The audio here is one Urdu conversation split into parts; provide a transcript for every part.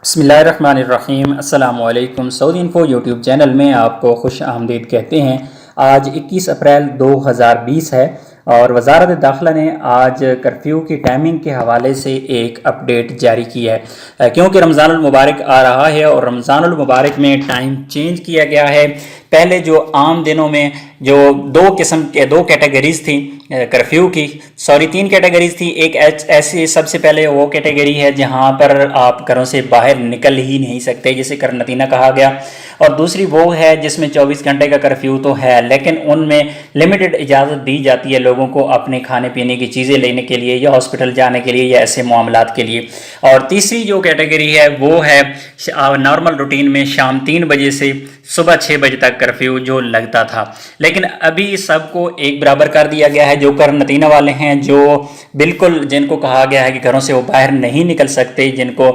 بسم اللہ الرحمن الرحیم۔ السلام علیکم۔ سعودی انفو یوٹیوب چینل میں آپ کو خوش آمدید کہتے ہیں۔ آج 21 اپریل 2020 ہے اور وزارت داخلہ نے آج کرفیو کی ٹائمنگ کے حوالے سے ایک اپڈیٹ جاری کی ہے، کیونکہ رمضان المبارک آ رہا ہے اور رمضان المبارک میں ٹائم چینج کیا گیا ہے۔ پہلے جو عام دنوں میں جو دو کیٹیگریز تھیں کرفیو کی، تین کیٹیگریز تھی۔ ایک ایسی سب سے پہلے وہ کیٹیگری ہے جہاں پر آپ گھروں سے باہر نکل ہی نہیں سکتے، جسے قرنطینہ کہا گیا، اور دوسری وہ ہے جس میں 24 گھنٹے کا کرفیو تو ہے، لیکن ان میں لمیٹڈ اجازت دی جاتی ہے لوگوں کو اپنے کھانے پینے کی چیزیں لینے کے لیے یا ہاسپٹل جانے کے لیے یا ایسے معاملات کے لیے۔ اور تیسری جو کیٹیگری ہے وہ ہے نارمل روٹین میں شام 3 بجے سے صبح 6 بجے تک کرفیو جو لگتا تھا، لیکن ابھی سب کو ایک برابر کر دیا گیا ہے۔ جو قرنطینہ والے ہیں، جو بالکل جن کو کہا گیا ہے کہ گھروں سے وہ باہر نہیں نکل سکتے، جن کو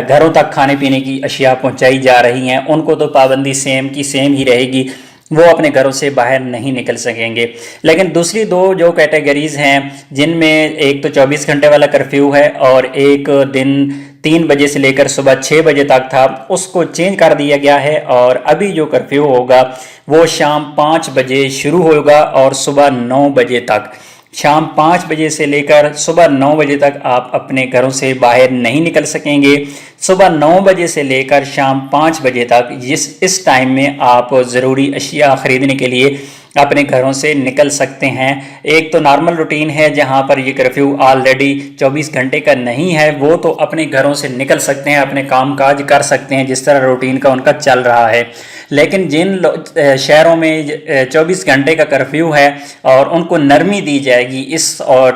گھروں تک کھانے پینے کی اشیاء پہنچائی جا رہی ہیں، ان کو تو پابندی سیم کی سیم ہی رہے گی، وہ اپنے گھروں سے باہر نہیں نکل سکیں گے۔ لیکن دوسری دو جو کیٹیگریز ہیں، جن میں ایک تو 24 گھنٹے والا کرفیو ہے اور ایک دن 3 بجے سے لے کر صبح 6 بجے تک تھا، اس کو چینج کر دیا گیا ہے، اور ابھی جو کرفیو ہوگا وہ شام 5 بجے شروع ہوگا اور صبح 9 بجے تک۔ شام 5 بجے سے لے کر صبح 9 بجے تک آپ اپنے گھروں سے باہر نہیں نکل سکیں گے۔ صبح 9 بجے سے لے کر شام 5 بجے تک اس ٹائم میں آپ ضروری اشیاء خریدنے کے لیے اپنے گھروں سے نکل سکتے ہیں۔ ایک تو نارمل روٹین ہے جہاں پر یہ کرفیو آلریڈی 24 گھنٹے کا نہیں ہے، وہ تو اپنے گھروں سے نکل سکتے ہیں، اپنے کام کاج کر سکتے ہیں جس طرح روٹین کا ان کا چل رہا ہے۔ لیکن جن شہروں میں 24 گھنٹے کا کرفیو ہے اور ان کو نرمی دی جائے گی اس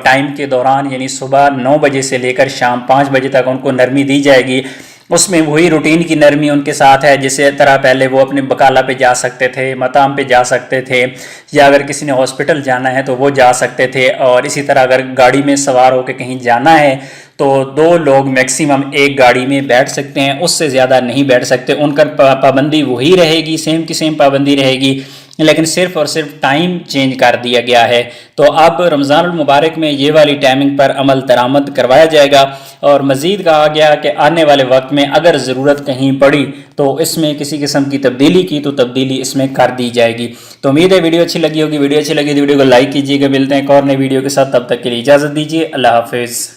ٹائم کے دوران، یعنی صبح 9 بجے سے لے کر شام 5 بجے تک ان کو نرمی دی جائے گی، اس میں وہی روٹین کی نرمی ان کے ساتھ ہے جسے طرح پہلے وہ اپنے بقالہ پہ جا سکتے تھے، مطعم پہ جا سکتے تھے، یا اگر کسی نے ہاسپٹل جانا ہے تو وہ جا سکتے تھے، اور اسی طرح اگر گاڑی میں سوار ہو کے کہیں جانا ہے تو 2 لوگ میکسیمم ایک گاڑی میں بیٹھ سکتے ہیں، اس سے زیادہ نہیں بیٹھ سکتے۔ ان کا پابندی وہی رہے گی، سیم کی سیم پابندی رہے گی، لیکن صرف اور صرف ٹائم چینج کر دیا گیا ہے۔ تو اب رمضان المبارک میں یہ والی ٹائمنگ پر عمل درآمد کروایا جائے گا، اور مزید کہا گیا کہ آنے والے وقت میں اگر ضرورت کہیں پڑی تو اس میں کسی قسم کی تبدیلی کی تو تبدیلی اس میں کر دی جائے گی۔ تو امید ہے ویڈیو اچھی لگی ہوگی۔ ویڈیو اچھی لگی تو ویڈیو کو لائک کیجیے گا۔ ملتے ہیں ایک اور نئی ویڈیو کے ساتھ، تب تک کے لیے اجازت دیجیے۔ اللہ حافظ۔